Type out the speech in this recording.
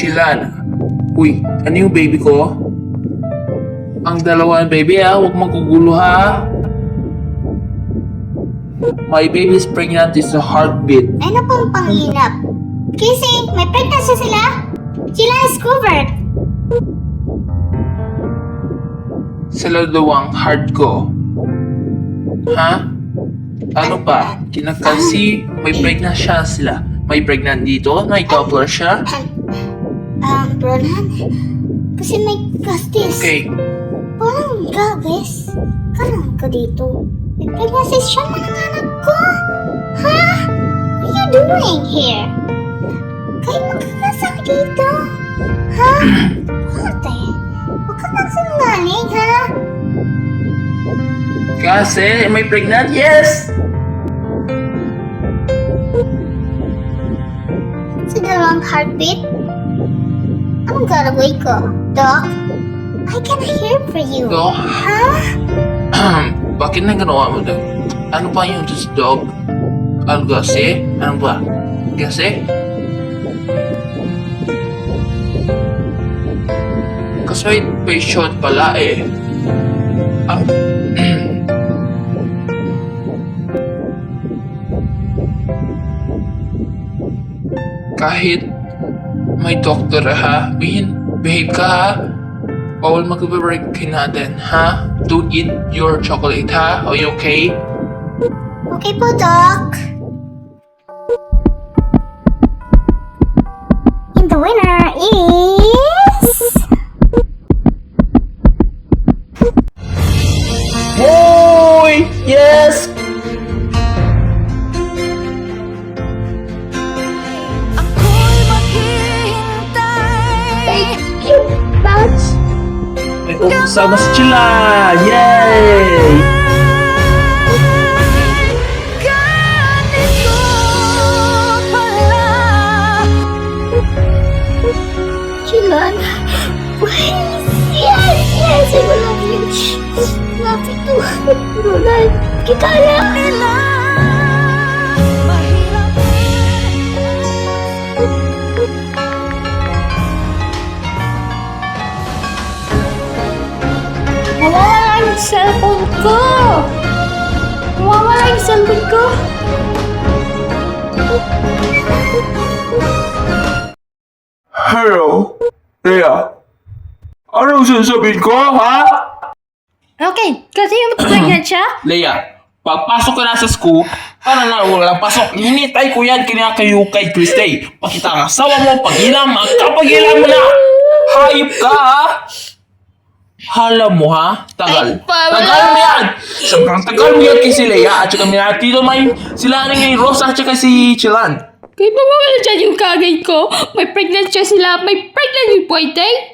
Chilan. Uy, ano yung baby ko? Ang dalawa baby huwag magugulo ha. My baby's pregnant is a heartbeat. Ano pong panghirap? Kasi may pregnancy sila. Sila is covered. Sila daw ang heart ko. Ha? Ano pa? Kinakalsi, may pregnant siya sila. May pregnant dito, may Doppler siya. Bronan? Kasi may gastis. Okay, Parang gabes. Karang ka dito. May pregnancy siya mga anak ko. Ha? What are you doing here? Kayo magkakasakit dito. Ha? Ate, huwag ka nagsinungaling, ha? kasi may pregnant, yes! Sa dalawang heartbeat? Anong gagawin ko? Doc? I can hear for you. Doc? Ha? Bakit na ginawa mo daw? Ano pa yung just dog? Ano kasi? Ano ba? Kasi? Kasi may patient pala eh. Ah. Kahit may doktor ha, behave ka ha. Bawal mag-break natin ha. Don't eat your chocolate ha. Are you okay? Okay po, Doc. And the winner is... Hoy! Yes! Ako'y maghihintay. Thank you, Bounce. May kasama si Chila! Yay! Ganito pala. Chilan. Please. Yes, yes, I will love you. Love you too. Ronan, kita lang. Nila mahirap Mawawala yung cellphone ko. Mawawala yung cellphone ko. Hello? Leia? Anong sasabihin ko, ha? Okay, kasi yung pregnant siya. Leia, pagpasok ka na sa school, para na walang pasok. Hinitay ko yan kaya kayo kay Christy. Pakita ang asawa mo, pagilam, magkapagilam mo na! Hayop ka, ha? Hala mo, ha? Tagal. Ay, Pablo! Tagal mo yan! Sobrang tagal mo yan kay si Leia at saka minatito may sila ni Rosa at saka si Chilan. Kaya mawawala dyan yung kagay ko. May pregnant siya sila. May pregnant yung Pointe.